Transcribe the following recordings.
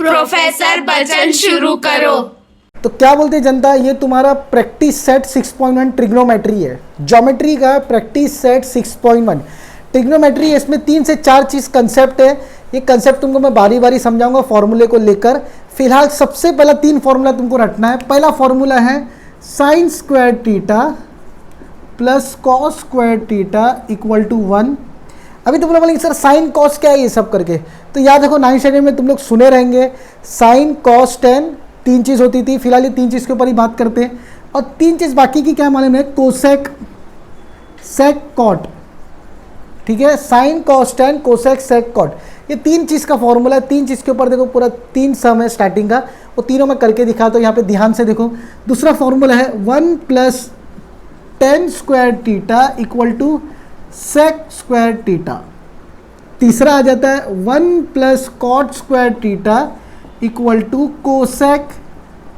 Professor Bachchan शुरू करो। तो क्या बोलते हैं जनता, ये तुम्हारा प्रैक्टिस सेट 6.1 ट्रिग्नोमेट्री है। ज्योमेट्री का प्रैक्टिस सेट 6.1 ट्रिग्नोमेट्री है। इसमें 3 से 4 चीज़ कंसेप्ट है। ये कंसेप्ट तुमको मैं बारी बारी समझाऊंगा फॉर्मूले को लेकर। फिलहाल सबसे पहला 3 फॉर्मूला तुमको रटना है। पहला फॉर्मूला है sine square theta plus cos square theta equal to 1। अभी तुम लोग बोलेंगे सर साइन कॉस क्या है ये सब करके, तो याद रखो 9th स्टैंडर्ड में तुम लोग सुने रहेंगे साइन कॉस टेन 3 चीज़ होती थी। फिलहाल ये 3 चीज़ के ऊपर ही बात करते हैं। और 3 चीज़ बाकी की क्या मालूम है, कोसेक सेक कॉट। ठीक है, sine cos tan cosec sec cot, ये 3 चीज़ का फॉर्मूला है। 3 चीज़ के ऊपर देखो पूरा 3 सम है स्टार्टिंग का, वो तीनों मैं करके दिखाता हूँ। यहाँ पे ध्यान से देखो। दूसरा फॉर्मूला है 1 plus tan square theta equal to sec square theta. तीसरा आ जाता है 1 plus cot square theta equal to cosec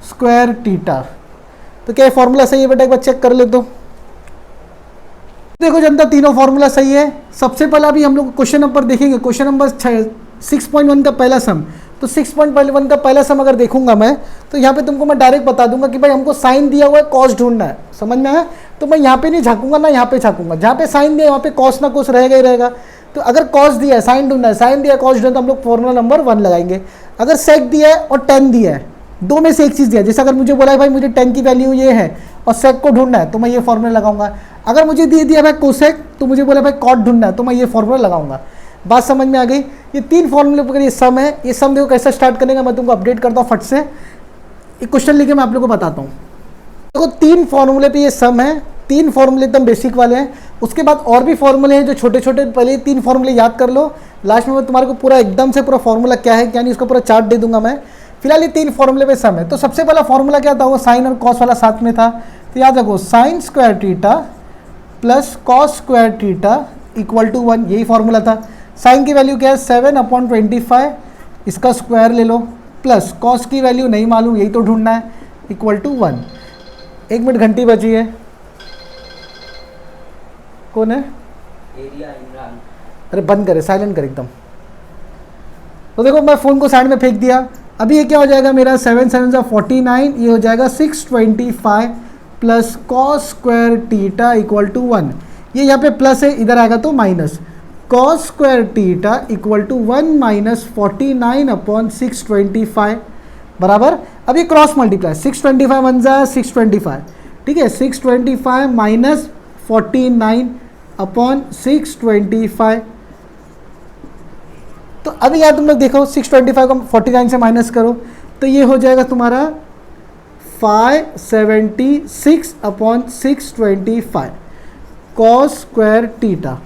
square theta. तो क्या फॉर्मूला सही है बेटा, एक बार चेक कर ले। तो देखो जनता, तीनों फॉर्मूला सही है। सबसे पहला भी हम लोग क्वेश्चन नंबर देखेंगे, क्वेश्चन नंबर 6.1 का पहला सम। तो 6.1 का पहला सम अगर देखूंगा मैं, तो यहाँ पे तुमको मैं डायरेक्ट बता दूंगा कि भाई हमको साइन दिया हुआ है, कॉस ढूंढना है। समझ में आया? तो मैं यहाँ पे नहीं झाँकूंगा ना यहाँ पे झाँकूंगा। जहाँ पे साइन दिया वहाँ पे कॉस ना कॉस रहेगा ही रहेगा। तो अगर कॉस दिया है, साइन ढूंढना है, साइन दिया है, कॉस ढूंढना है, तो हम लोग फॉर्मूला नंबर 1 लगाएंगे। अगर सेक दिया है और टेन दिया है, दो में से एक चीज़ दिया है, जैसे अगर मुझे बोला है भाई मुझे टेन की वैल्यू ये है और सेक को ढूंढना है, तो मैं ये फॉर्मूला लगाऊंगा। अगर मुझे दे दिया भाई कोसेक, तो मुझे बोला भाई कॉट ढूंढना है, तो मैं ये फॉर्मूला लगाऊंगा। बात समझ में आ गई? ये 3 फॉर्मूले पर ये सम है। ये सम देखो कैसे स्टार्ट करने का मैं तुमको अपडेट करता हूँ फट से। एक क्वेश्चन लिखे मैं आप लोगों को बताता हूँ। देखो 3 फॉर्मूले पे ये सम है। 3 फॉर्मूले एकदम बेसिक वाले हैं। उसके बाद और भी फॉर्मूले हैं जो छोटे छोटे, पहले 3 फॉर्मूले याद कर लो। लास्ट में मैं तुम्हारे को पूरा एकदम से पूरा फॉर्मूला क्या है क्या नहीं उसका पूरा चार्ट दे दूंगा मैं। फिलहाल ये 3 फॉर्मूले पे सम है। तो सबसे पहला फॉर्मूला क्या था, वो साइन और कॉस वाला साथ में था। तो याद रखो sine square theta plus cos square theta equal to 1, यही फॉर्मूला था। साइन की वैल्यू क्या है 7/25, इसका स्क्वायर ले लो, प्लस कॉस की वैल्यू नहीं मालूम, यही तो ढूंढना है, इक्वल टू 1। 1 मिनट घंटी बची है। कौन है? एरिया इमरान। अरे बंद करे, साइलेंट कर एकदम। तो देखो मैं फ़ोन को साइड में फेंक दिया। अभी ये क्या हो जाएगा मेरा 7 7 49, ये हो जाएगा 625 plus cos square theta equal to 1। ये यहाँ पे प्लस है, इधर आएगा तो minus. Cos square theta equal to 1 minus 49/625 बराबर। अब ये क्रॉस मल्टीप्लाई, 625 1 जा 625, ठीक है। 625 माइनस 49/625। तो अभी यार तुम लोग देखो 625 को 49 से माइनस करो, तो ये हो जाएगा तुम्हारा 576/625 कॉस स्क्वायर थीटा।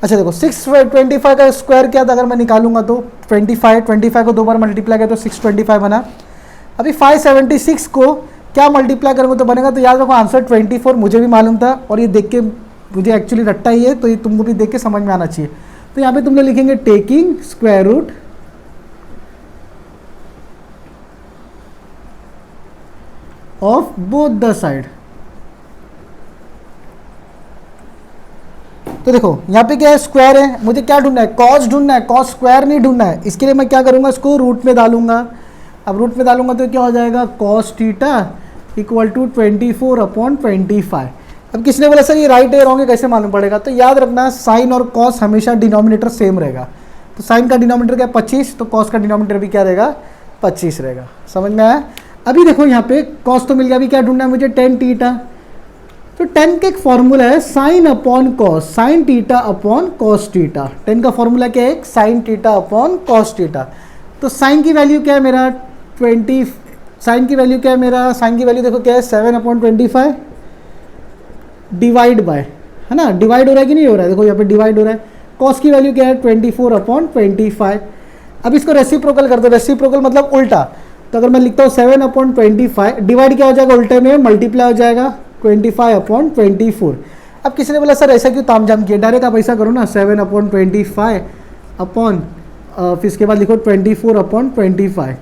अच्छा देखो 625 का स्क्वायर क्या था, अगर मैं निकालूंगा तो 25 को 2 बार मल्टीप्लाई किया तो 625 बना। अभी 576 को क्या मल्टीप्लाई करूँगा तो बनेगा, तो याद रखो आंसर 24 मुझे भी मालूम था और ये देख के मुझे एक्चुअली रट्टा ही है, तो ये तुमको भी देख के समझ में आना चाहिए। तो यहाँ पे तुम लोग लिखेंगे taking square root of both the side. तो देखो यहाँ पे क्या है, स्क्वायर है, मुझे क्या ढूंढना है, कॉस ढूंढना है, कॉस स्क्वायर नहीं ढूंढना है। इसके लिए मैं क्या करूँगा, इसको रूट में डालूंगा। अब रूट में डालूंगा तो क्या हो जाएगा, कॉस थीटा इक्वल टू 24/25। अब किसने बोला सर ये राइट है रॉन्ग है कैसे मालूम पड़ेगा, तो याद रखना साइन और कॉस हमेशा डिनोमिनेटर सेम रहेगा। तो साइन का डिनोमिनेटर क्या 25, तो कॉस का डिनोमिनेटर भी क्या रहेगा 25 रहेगा। समझ में आया? अभी देखो यहाँ पे कॉस तो मिल गया, अभी क्या ढूंढना है मुझे, टेन थीटा। तो टेन का एक फॉर्मूला है sine upon cos, sine theta upon cos theta. Ten का फॉर्मूला क्या है, sine theta upon cos theta. तो साइन की वैल्यू क्या है मेरा 20, साइन की वैल्यू क्या है मेरा, साइन की वैल्यू देखो क्या है 7/25 डिवाइड बाय, है ना, डिवाइड हो रहा है कि नहीं हो रहा है, देखो यहाँ पे डिवाइड हो रहा है। कॉस की वैल्यू क्या है 24/25। अब इसको रेसिप्रोकल कर दो, रेसिप्रोकल मतलब उल्टा। तो अगर मैं लिखता हूँ 7/25 डिवाइड क्या हो जाएगा, उल्टे में मल्टीप्लाई हो जाएगा 25/24। अब किसी ने बोला सर ऐसा क्यों तामझाम किया, डायरेक्ट आप ऐसा करो ना 7/25 अपॉन फिर इसके बाद लिखो 24/25।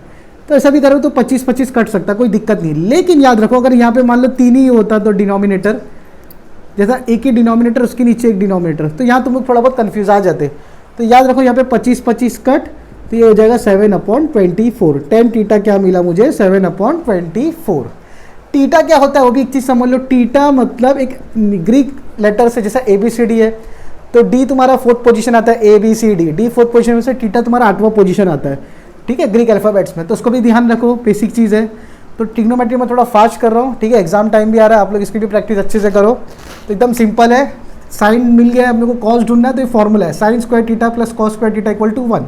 तो ऐसा भी करो तो 25 कट सकता, कोई दिक्कत नहीं। लेकिन याद रखो अगर यहाँ पे मान लो 3 ही होता तो डिनोमिनेटर, जैसा एक ही डिनोमिनेटर उसके नीचे एक डिनोमिनेटर, तो यहाँ तुम लोग थोड़ा बहुत कंफ्यूज आ जाते। तो याद रखो यहाँ पे 25 कट तो ये हो जाएगा 7/24। टेन टीटा क्या मिला मुझे, 7/24। टीटा क्या होता है वो भी एक चीज़ समझ लो। टीटा मतलब एक ग्रीक लेटर से, जैसा ABCD है तो D तुम्हारा 4th पोजीशन आता है, ABCD, D 4th पोजीशन में से टीटा तुम्हारा 8वां पोजीशन आता है, ठीक है, ग्रीक अल्फ़ाबेट्स में। तो उसको भी ध्यान रखो, बेसिक चीज़ है। तो ट्रिग्नोमेट्री में थोड़ा फास्ट कर रहा हूँ, ठीक है, एग्जाम टाइम भी आ रहा है, आप लोग इसकी भी प्रैक्टिस अच्छे से करो। तो एकदम सिंपल है, साइन मिल गया, हम लोग को कॉस ढूंढना है, तो ये फॉर्मूला है sin square theta plus cos square theta equal to 1।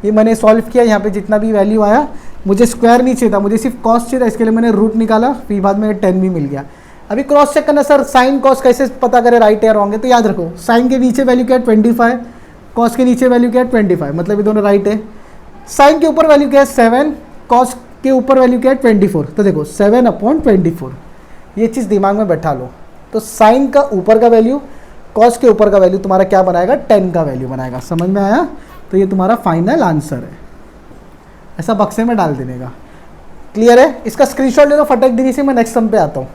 ये मैंने सॉल्व किया, यहाँ पे जितना भी वैल्यू आया, मुझे स्क्वायर नहीं चाहिए था, मुझे सिर्फ कॉस चाहिए था, इसके लिए मैंने रूट निकाला, फिर बाद में 10 भी मिल गया। अभी क्रॉस चेक करना, सर साइन कॉस कैसे पता करें राइट है रॉन्ग है, तो याद रखो साइन के नीचे वैल्यू क्या है 25, कॉस के नीचे वैल्यू क्या है 25, मतलब ये दोनों राइट है। साइन के ऊपर वैल्यू क्या है 7, कॉस के ऊपर वैल्यू क्या है 24, तो देखो 7/24, ये चीज़ दिमाग में बैठा लो। तो साइन का ऊपर का वैल्यू, कॉस के ऊपर का वैल्यू तुम्हारा क्या बनाएगा, 10 का वैल्यू बनाएगा। समझ में आया? तो ये तुम्हारा फाइनल आंसर है, ऐसा बक्से में डाल देने का। क्लियर है? इसका स्क्रीनशॉट ले लो फटाक देने से, मैं नेक्स्ट सम पे आता हूँ।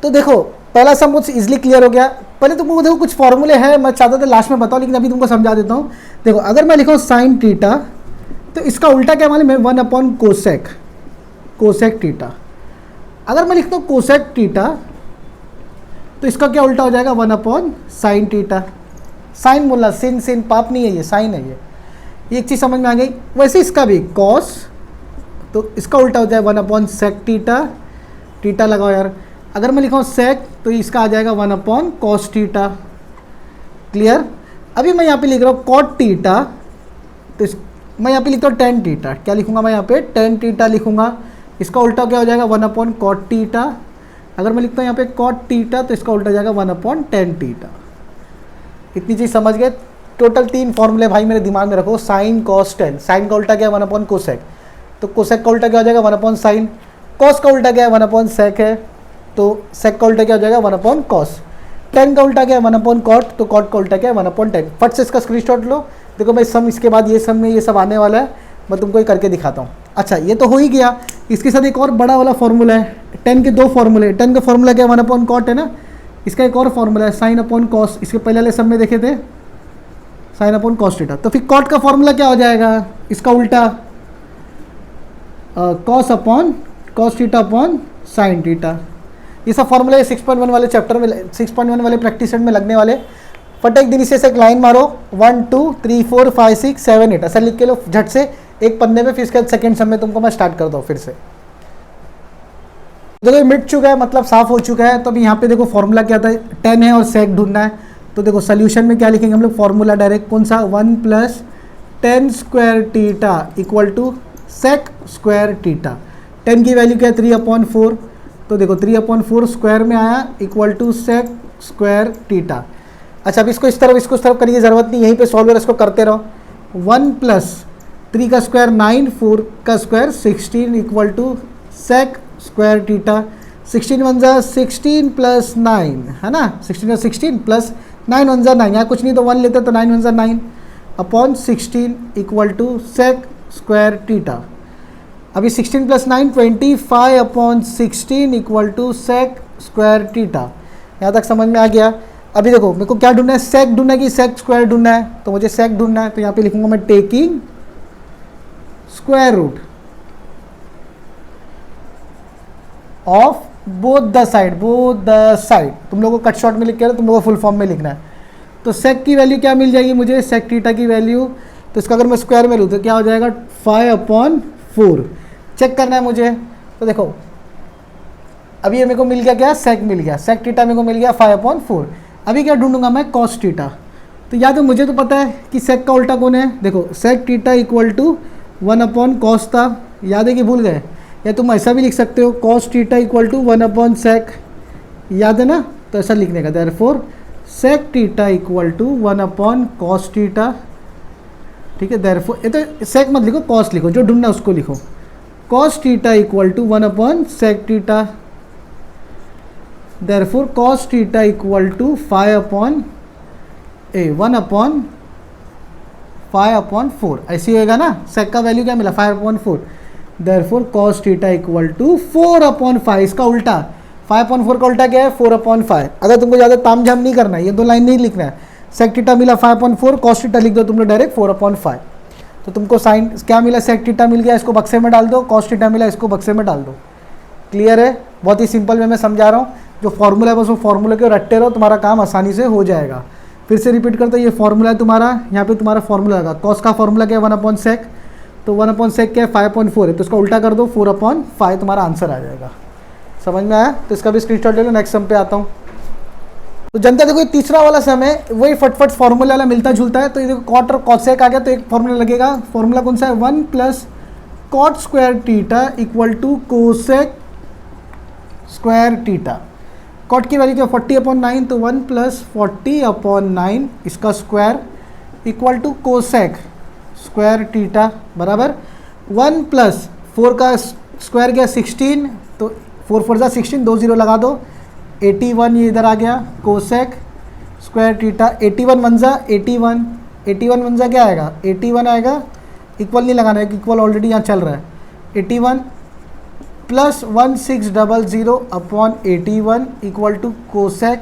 तो देखो पहला सम मुझसे इजीली क्लियर हो गया। पहले तुमको देखो कुछ फॉर्मूले हैं, मैं चाहता था लास्ट में बताओ, लेकिन अभी तुमको समझा देता हूँ। देखो अगर मैं लिखूँ साइन टीटा, तो इसका उल्टा क्या मालूम है, 1/कोसेक, कोसेक टीटा। अगर मैं लिखता हूँ कोसेक टीटा, तो इसका क्या उल्टा हो जाएगा, 1/साइन टीटा। साइन बोला, सिन सिन पाप नहीं है, ये साइन है। ये एक चीज़ समझ में आ गई। वैसे इसका भी कॉस, तो इसका उल्टा हो जाएगा 1/सेक टीटा। टीटा लगाओ यार। अगर मैं लिखा हूँ सेक, तो इसका आ जाएगा 1/कॉस टीटा। क्लियर? अभी मैं यहाँ पे लिख रहा हूँ कॉट टीटा, तो मैं यहाँ पे लिखता हूँ टेन टीटा। क्या लिखूँगा मैं यहाँ पे, टेन टीटा लिखूँगा। इसका उल्टा क्या हो जाएगा, 1/कॉट टीटा। अगर मैं लिखता हूँ यहाँ पे कॉट टीटा, तो इसका उल्टा जाएगा 1/10 टीटा। इतनी चीज़ समझ गए? टोटल 3 फॉर्मूले भाई मेरे दिमाग में रखो। साइन कॉस टेन, साइन का उल्टा क्या है 1/कोसेक, तो कोसेक का उल्टा क्या हो जाएगा 1/साइन। कॉस का उल्टा क्या है 1/सेक है, तो सेक का उल्टा क्या हो जाएगा 1/कॉस। टेन का उल्टा क्या है 1/कॉट, तो कॉट का उल्टा क्या है 1/10। फट से इसका स्क्रीनशॉट लो। देखो मैं सम, इसके बाद ये सम में ये सब आने वाला है, मैं तुमको ये करके दिखाता हूँ। अच्छा ये तो हो ही गया। इसके साथ एक और बड़ा वाला फॉर्मूला है, 10 के 2 फॉर्मूले। 10 का फॉर्मूला क्या है 1/कॉट है ना, इसका एक और फॉर्मूला है sin/cos। इसके पहले वाले सब में देखे थे sin/cos थीटा। तो फिर कॉट का फॉर्मूला क्या हो जाएगा, इसका उल्टा cos theta upon sine theta. ये सब फॉर्मूला 6.1 वाले चैप्टर में, 6.1 वाले प्रैक्टिस सेट में लगने वाले। फटाक दिन से एक लाइन मारो, 1 2 3 4 5 6 7 8 ऐसा लिख के लो झट से एक पन्ने में। फिर इसके बाद सेकेंड सम में तुमको मैं स्टार्ट कर दो फिर से। देखो ये मिट चुका है, मतलब साफ हो चुका है। तो अभी यहाँ पे देखो फॉर्मूला क्या था, 10 है और सेक ढूंढना है। तो देखो सोल्यूशन में क्या लिखेंगे हम लोग, फॉर्मूला डायरेक्ट कौन सा, 1+10 square theta equal to sec square theta. 10 की वैल्यू क्या है 3/4, तो देखो 3/4 स्क्वायर में आया equal to sec square theta. अच्छा अब इसको इस तरफ करने की ज़रूरत नहीं, यहीं पे सॉल्वर इसको करते रहो। 1+3 का स्क्वायर 9, 4 का square 16 equal to sec square theta. 16 1 जा 16 प्लस 9 है ना, 16 का 16 प्लस 9 1 जा 9, यहाँ कुछ नहीं तो 1 लेते तो 9 1 जा 9 upon 16 equal to sec square theta. अभी 16 plus 9 25/16 equal to sec square theta. यहाँ तक समझ में आ गया। अभी देखो मेरे को क्या ढूंढना है, सेक ढूंढना है कि सेक स्क्वायर ढूंढना है, तो मुझे सेक ढूंढना है। तो यहाँ पे लिखूंगा मैं taking square root of both the side, तुम लोगों को कट शॉर्ट में लिख के तुम लोगों को फुल फॉर्म में लिखना है। तो सेक की वैल्यू क्या मिल जाएगी मुझे, सेक टीटा की वैल्यू, तो इसका अगर मैं स्क्वायर में लूँ तो क्या हो जाएगा 5/4। चेक करना है मुझे। तो देखो अभी ये मेरे को मिल गया, क्या सेक मिल गया, सेक टीटा मेरे को मिल गया 5/4। अभी क्या ढूंढूंगा मैं, कॉस टीटा। तो याद है मुझे तो पता है कि सेक का उल्टा कौन है, देखो सेक टीटा इक्वल टू 1/कॉस था, याद है कि भूल गए, या तुम ऐसा भी लिख सकते हो कॉस टीटा इक्वल टू 1/सेक, याद है ना, तो ऐसा लिखने का। Therefore sec theta equal to 1/कॉस टीटा, ठीक है। देयरफॉर ये तो सेक मत लिखो, कॉस लिखो, जो ढूंढना उसको लिखो। कॉस टीटा इक्वल टू 1/सेक theta, therefore cos theta equal to 1/5/4 ऐसी होएगा ना। सेक का वैल्यू क्या मिला 5/4, therefore cos theta equal to 4/5। इसका उल्टा 5/4 का उल्टा क्या है 4/5। अगर तुमको ज़्यादा तामझाम नहीं करना है, ये 2 लाइन नहीं लिखना है। सेक टीटा मिला 5/4, कॉस टीटा लिख दो तुम लोग डायरेक्ट 4/5। तो तुमको साइन क्या मिला, सेक थीटा मिल गया, इसको बक्से में डाल दो, कॉस थीटा मिला, इसको बक्से में डाल दो। क्लियर है, बहुत ही सिंपल वे में समझा रहा हूँ। जो फॉर्मूला है बस वो फॉर्मूला के रटते रहो, तुम्हारा काम आसानी से हो जाएगा। फिर से रिपीट करते ये फॉर्मूला है तुम्हारा, यहाँ पे तुम्हारा फॉर्मूला लगा, कॉस का फॉर्मूला क्या है 1/sec, तो 1/sec क्या है 5/4 है, तो इसका उल्टा कर दो 4/5 तुम्हारा आंसर आ जाएगा। समझ में आया, तो इसका भी स्क्रीनशॉट ले लो। नेक्स्ट सम पे आता हूँ। तो जनता देखो ये तीसरा वाला सम है, वही फटफट फॉर्मूला वाला मिलता जुलता है। तो ये देखो कॉट और कॉसेक आ गया, तो एक फॉर्मूला लगेगा। फॉर्मूला कौन सा है, 1 + cot square theta equal to cosec square theta. Cot की वैल्यू क्या 40/9, तो 1 + 40/9 इसका square equal to cosec square theta बराबर 1 + 4 का स्क्वायर गया 16, तो 4 4 जा 16, 2 0 लगा दो, 81 ये इधर आ गया, कोसेक स्क्वायर थीटा 81 1 जा 81, 81 1 जा क्या आएगा 81 आएगा, इक्वल नहीं लगाना है, इक्वल ऑलरेडी यहाँ चल रहा है। 81 + 1600/81 equal to cosec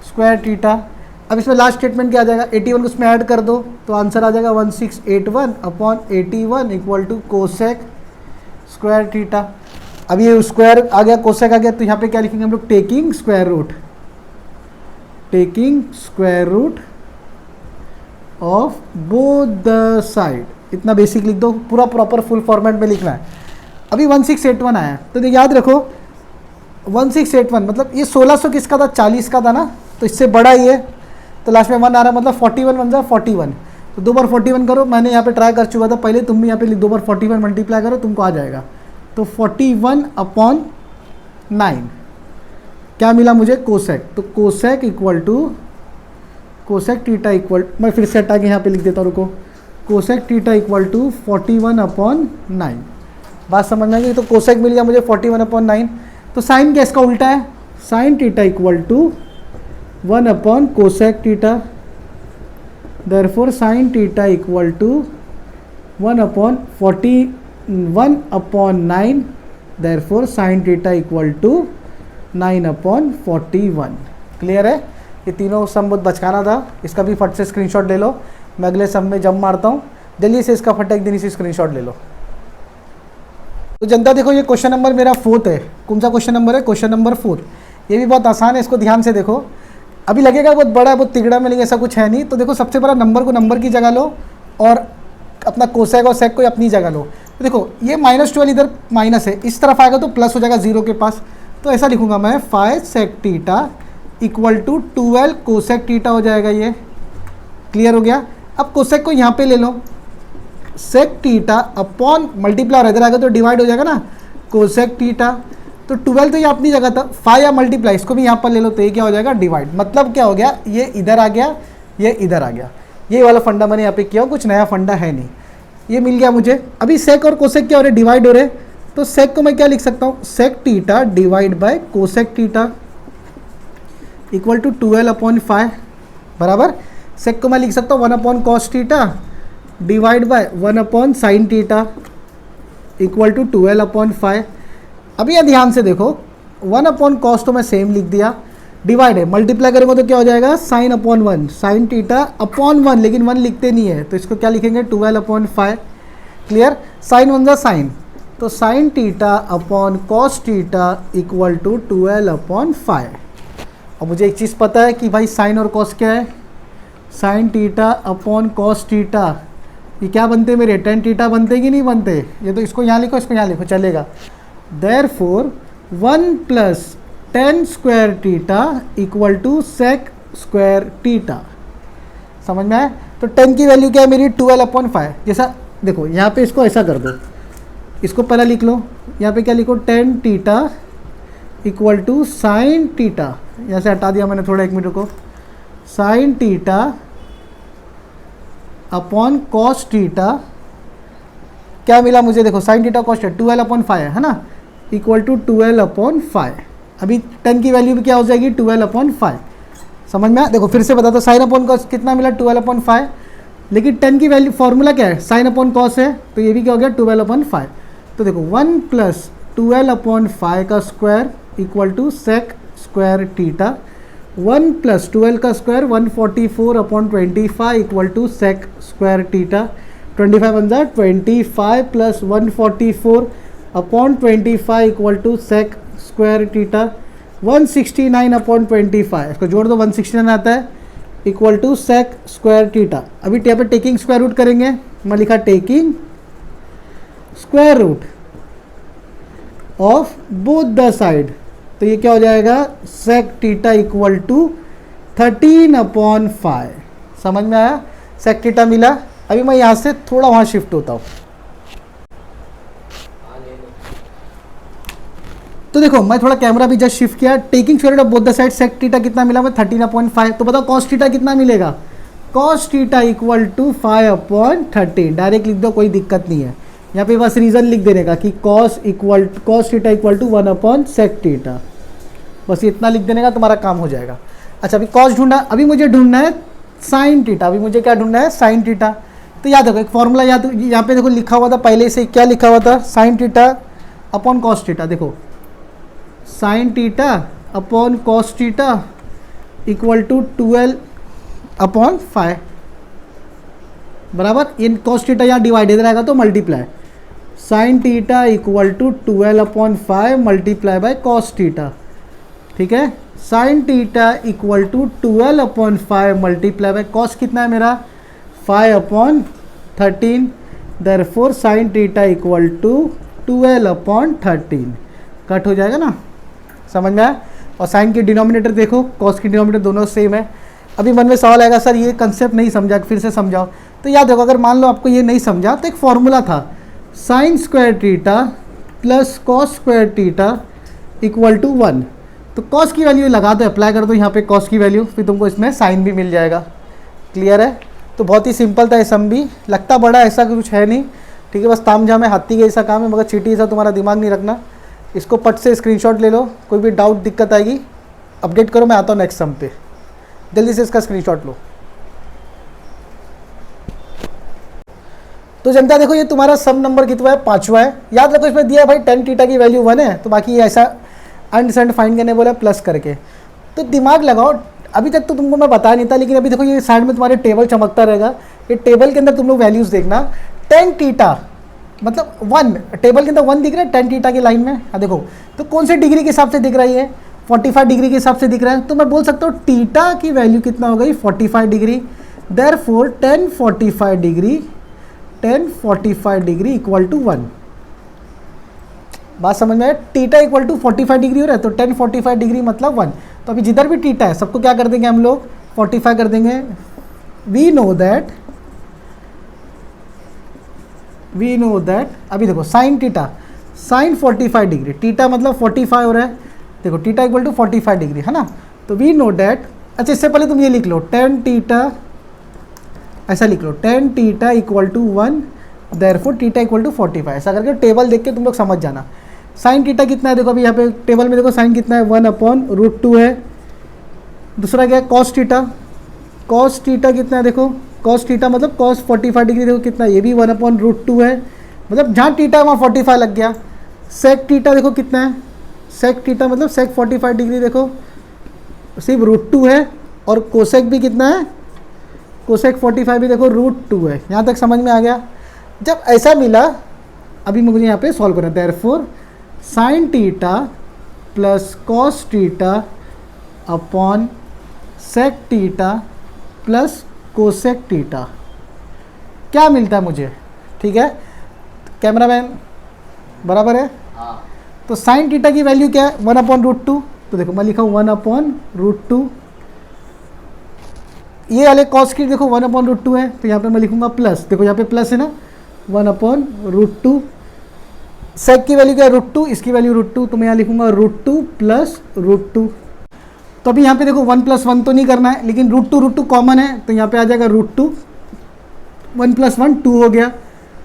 square theta. अब इसमें लास्ट स्टेटमेंट क्या आ जाएगा, 81 को इसमें ऐड कर दो, तो आंसर आ जाएगा 1681/81 equal to cosec square theta. अब ये स्क्वायर आ गया, कोसेक आ गया, तो यहाँ पे क्या लिखेंगे हम लोग, taking square root of both the side. इतना बेसिक लिख दो, पूरा प्रॉपर फुल फॉर्मेट में लिखना है। अभी 1681 आया, तो याद रखो 1681 मतलब ये 1600 किसका था, 40 का था ना, तो इससे बड़ा ही है, तो लास्ट में 1 आ रहा है, मतलब 41 1 जा 41, तो 2 बार 41 करो, मैंने यहाँ पे ट्राई कर चुका था पहले, तुम भी यहाँ पे 2 बार 41 मल्टीप्लाई करो, तुमको आ जाएगा। तो 41/9 क्या मिला मुझे, कोसेक, तो cosec equal to cosec theta equal, मैं फिर से हटा के यहाँ पे लिख देता हूँ, रुको, कोसेक थीटा इक्वल टू 41/9। बात समझ में आ गई, तो कोसेक मिल गया मुझे 41/9। तो साइन क्या इसका उल्टा है, साइन थीटा इक्वल टू 1/कोसेक theta, therefore sine theta equal to 1/41/9, therefore sine theta equal to 9/41। Clear है, ये तीनों सम बहुत बचकाना था, इसका भी फट से स्क्रीनशॉट ले लो, मैं अगले सम में जम मारता हूँ, जल्दी से इसका फट एक दिन इसी स्क्रीनशॉट ले लो। तो जनता देखो ये क्वेश्चन नंबर मेरा 4th है, कौन सा क्वेश्चन नंबर है, क्वेश्चन नंबर 4। ये भी बहुत आसान है, इसको ध्यान से देखो। अभी लगेगा बहुत बड़ा है, बहुत तिगड़ा में, लेकिन ऐसा कुछ है नहीं। तो देखो सबसे बड़ा नंबर को नंबर की जगह लो, और अपना कोसेक और सेक को अपनी जगह लो। तो देखो ये -12 इधर माइनस है, इस तरफ आएगा तो प्लस हो जाएगा 0 के पास, तो ऐसा लिखूंगा मैं 5 sec theta equal to 12 cosec theta हो जाएगा ये। क्लियर हो गया। अब कोसेक को यहाँ पे ले लो, सेक थीटा अपॉन मल्टीप्लाई इधर आएगा तो डिवाइड हो जाएगा ना, कोसेक थीटा, तो 12 तो ये अपनी जगह था, 5 या मल्टीप्लाई इसको भी यहाँ पर ले लो, तो ये क्या हो जाएगा डिवाइड। मतलब क्या हो गया, ये इधर आ गया, ये इधर आ गया। ये वाला फंडा मैंने यहाँ पे किया, कुछ नया फंडा है नहीं, ये मिल गया मुझे। अभी सेक और कोसेक क्या हो रहे, डिवाइड हो रहे, तो सेक को मैं क्या लिख सकता हूँ, sec theta divide by cosec theta equal to 12/5 बराबर। सेक को मैं लिख सकता हूँ 1/cos theta divide by 1/sin theta equal to 12/5। अभी यहाँ ध्यान से देखो, 1/cos तो मैं सेम लिख दिया, डिवाइड है, मल्टीप्लाई करेंगे तो क्या हो जाएगा sin/1, sin थीटा अपॉन 1, लेकिन 1 लिखते नहीं है, तो इसको क्या लिखेंगे 12/5। क्लियर, sin 1 जा sin, तो sin theta upon cos theta equal to 12/5। और मुझे एक चीज़ पता है कि भाई sin और cos क्या है, sin theta upon cos theta, ये क्या बनते हैं मेरे, tan थीटा बनते कि नहीं बनते, ये तो इसको यहाँ लिखो, इसको यहाँ लिखो, चलेगा। Therefore 1 + tan square theta equal to sec square theta. समझ में आया। तो tan की वैल्यू क्या है मेरी 12/5। जैसा देखो यहाँ पे इसको ऐसा कर दो, इसको पहला लिख लो, यहाँ पे क्या लिखो tan theta equal to sin theta, यहाँ से हटा दिया मैंने थोड़ा, 1 मिनट को, sin theta upon cos theta, क्या मिला मुझे, देखो sin थीटा cos थीटा 12/5 है ना, इक्वल टू 12/5। अभी tan की वैल्यू भी क्या हो जाएगी 12/5। समझ में आया। देखो फिर से बता दो, sin अपॉन cos कितना मिला 12/5, लेकिन tan की वैल्यू फॉर्मूला क्या है, sin अपॉन cos है, तो ये भी क्या हो गया 12/5। तो देखो 1 + 12/5 का square equal to sec square theta, 1 + 12 का square 144/25 equal to sec square theta, 25 one ज़ा 25 plus 144 upon 25 equal to sec square theta 169 upon 25, इसको जोड़ दो 169 आता है equal to sec square theta. अभी यहाँ पे टेकिंग स्क्वायर रूट करेंगे, मैं लिखा taking square root of both the side, तो ये क्या हो जाएगा सेक टीटा इक्वल टू 13 अपॉन 5। समझ में आया, सेक टीटा मिला। अभी मैं यहाँ से थोड़ा वहाँ शिफ्ट होता हूँ, तो देखो मैं थोड़ा कैमरा भी जस्ट शिफ्ट किया, taking square root of both the side sec theta कितना मिला मैं 13/5, तो बताओ कॉस टीटा कितना मिलेगा, cos theta equal to 5/13, direct लिख दो कोई दिक्कत नहीं है। यहाँ पे बस रीज़न लिख देने का कि cos theta equal to 1/sec theta, बस इतना लिख देने का तुम्हारा काम हो जाएगा। अच्छा अभी कॉस ढूंढना, अभी मुझे ढूंढना है साइन टीटा, अभी मुझे क्या ढूंढना है साइन टीटा। तो याद रखो एक फॉर्मूला याद, यहाँ पे देखो लिखा हुआ था पहले से, क्या लिखा हुआ था sine theta upon cos theta, देखो sine theta upon cos theta equal to 12/5 बराबर, इन कॉस टीटा यहाँ डिवाइडेड रहेगा तो multiply, sine theta equal to 12/5 multiply by cos theta, ठीक है। Sine theta equal to 12/5 multiply by cos कितना है मेरा 5/13, therefore sine theta equal to 12/13, cut हो जाएगा ना, समझ में आया। और साइन की डिनोमिनेटर देखो, कॉस की डिनोमिनेटर दोनों सेम है। अभी मन में सवाल आएगा सर ये कंसेप्ट नहीं समझा, फिर से समझाओ। तो याद रखो अगर मान लो आपको ये नहीं समझा तो एक फॉर्मूला था sine square theta plus cos square theta equal to 1, तो कॉस की वैल्यू लगा दो, अप्लाई कर दो यहाँ पे कॉस की वैल्यू, फिर तुमको इसमें साइन भी मिल जाएगा। क्लियर है, तो बहुत ही सिंपल था, सम भी लगता बड़ा ऐसा कुछ है नहीं, ठीक है। बस तामझाम है, हाथी के ऐसा काम है, मगर चीटी ऐसा तुम्हारा दिमाग नहीं रखना। इसको पट से स्क्रीनशॉट ले लो, कोई भी डाउट दिक्कत आएगी अपडेट करो, मैं आता हूँ नेक्स्ट सम पे, जल्दी से इसका स्क्रीनशॉट लो। तो जनता देखो ये तुम्हारा सम नंबर कितना है 5वां है। याद रखो इसमें दिया है भाई tan थीटा की वैल्यू 1 है, तो बाकी ये ऐसा अनसेंड फाइंड करने बोला प्लस करके, तो दिमाग लगाओ। अभी तक तो तुमको मैं बता नहीं था, लेकिन अभी देखो ये साइड में तुम्हारे टेबल चमकता रहेगा, ये टेबल के अंदर तुम लोग वैल्यूज़ देखना। tan थीटा मतलब 1, टेबल के अंदर 1 दिख रहा है tan थीटा की लाइन में, देखो तो कौन से डिग्री के हिसाब से दिख रही है 45 डिग्री के हिसाब से दिख रहा है, तो मैं बोल सकता हूँ थीटा की वैल्यू कितना हो गई 45 degree, therefore tan 45 degree equal to 1। बात समझ में आया, थीटा इक्वल टू 45 डिग्री हो रहा है, तो tan 45 डिग्री मतलब 1। तो अभी जिधर भी थीटा है सबको क्या कर देंगे हम लोग 45 कर देंगे। वी नो दैट अभी देखो sine theta sine 45 degree, theta मतलब 45 हो रहा है, देखो थीटा इक्वल टू 45 डिग्री है ना, तो वी नो दैट। अच्छा इससे पहले तुम ये लिख लो tan थीटा, ऐसा लिख लो tan theta equal to 1, therefore theta equal to 45, ऐसा करके टेबल देख के तुम लोग समझ जाना। साइन थीटा कितना है देखो, अभी यहाँ पे टेबल में देखो साइन कितना है 1/√2 है। दूसरा क्या है कॉस थीटा कितना है देखो, कॉस थीटा मतलब कॉस 45 डिग्री देखो कितना है, ये भी 1/√2 है, मतलब जहाँ थीटा है वहाँ 45 लग गया। सेक थीटा देखो कितना है, सेक थीटा मतलब सेक 45 डिग्री देखो सिर्फ √2 है, और कोसेक भी कितना है, कोसेक 45 भी देखो √2 है। यहाँ तक समझ में आ गया। जब ऐसा मिला अभी मुझे यहाँ पे सॉल्व करना है, therefore sine theta plus cos theta upon sec theta plus cosec theta क्या मिलता है मुझे, ठीक है कैमरामैन बराबर है। हाँ तो साइन थीटा की वैल्यू क्या है 1/√2, तो देखो मैं लिखा हूँ 1/√2, ये वाले कॉस की देखो 1/√2 है, तो यहाँ पे मैं लिखूंगा प्लस, देखो यहाँ पे प्लस है ना 1/√2। सेक की वैल्यू क्या है √2, इसकी वैल्यू √2, तो मैं यहाँ लिखूंगा √2 प्लस √2। तो अभी यहाँ पे देखो 1 + 1 तो नहीं करना है, लेकिन √2 कॉमन है, तो यहाँ पे आ जाएगा √2, 1 + 1 2 हो गया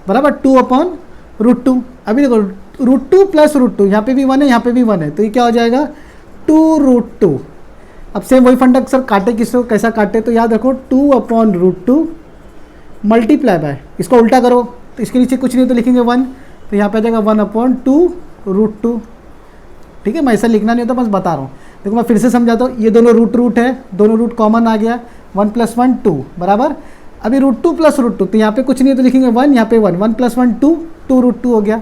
बराबर 2/√2। अभी देखो √2 प्लस √2, यहाँ पे भी 1 है यहाँ पे भी 1 है, तो ये क्या हो जाएगा 2√2। अब सेम वही फंडा सर काटे किसको कैसा काटे, तो याद रखो 2/√2 मल्टीप्लाई बाय, इसको उल्टा करो तो इसके नीचे कुछ नहीं तो लिखेंगे 1, तो यहाँ पे आ जाएगा 1/2√2। ठीक है, मैं ऐसा लिखना नहीं होता बस बता रहा हूँ। देखो मैं फिर से समझाता हूँ, ये दोनों रूट है, दोनों रूट कॉमन आ गया, 1 + 1 2 बराबर। अभी √2 प्लस √2, तो यहाँ पे कुछ नहीं है तो लिखेंगे 1, यहाँ पे 1, 1 + 1 2, 2√2 हो गया,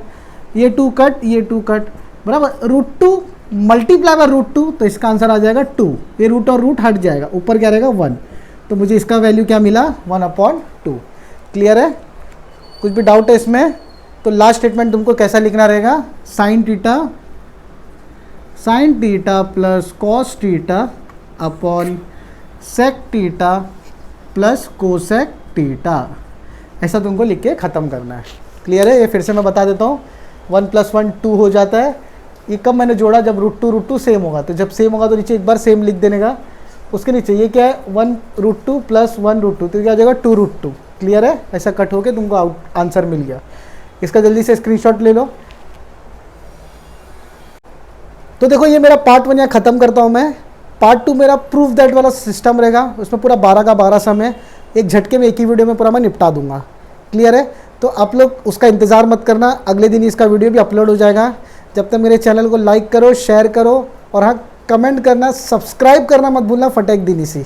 ये 2 कट, ये 2 कट, बराबर। √2 मल्टीप्लाई बाय √2, तो इसका आंसर आ जाएगा 2, ये रूट और रूट हट जाएगा, ऊपर क्या रहेगा 1, तो मुझे इसका वैल्यू क्या मिला 1/2। क्लियर है? कुछ भी डाउट है इसमें? तो लास्ट स्टेटमेंट तुमको कैसा लिखना रहेगा, sine theta plus cos theta upon sec theta plus cosec theta, ऐसा तुमको लिख के ख़त्म करना है। क्लियर है? ये फिर से मैं बता देता हूँ, 1 + 1 2 हो जाता है। ये कब मैंने जोड़ा, जब √2 सेम होगा, तो जब सेम होगा तो नीचे एक बार सेम लिख देने का, उसके नीचे ये क्या है 1√2 + 1√2, तो क्या हो जाएगा 2√2। क्लियर है? ऐसा कट होके तुमको आंसर मिल गया। इसका जल्दी से स्क्रीनशॉट ले लो। तो देखो ये मेरा पार्ट 1 यहाँ ख़त्म करता हूँ मैं। पार्ट 2 मेरा प्रूफ दैट वाला सिस्टम रहेगा, उसमें पूरा 12 का 12 सम है, एक झटके में एक ही वीडियो में पूरा मैं निपटा दूंगा। क्लियर है? तो आप लोग उसका इंतज़ार मत करना, अगले दिन इसका वीडियो भी अपलोड हो जाएगा। जब तक मेरे चैनल को लाइक करो, शेयर करो, और हाँ कमेंट करना, सब्सक्राइब करना मत भूलना फटेक दिन इसी।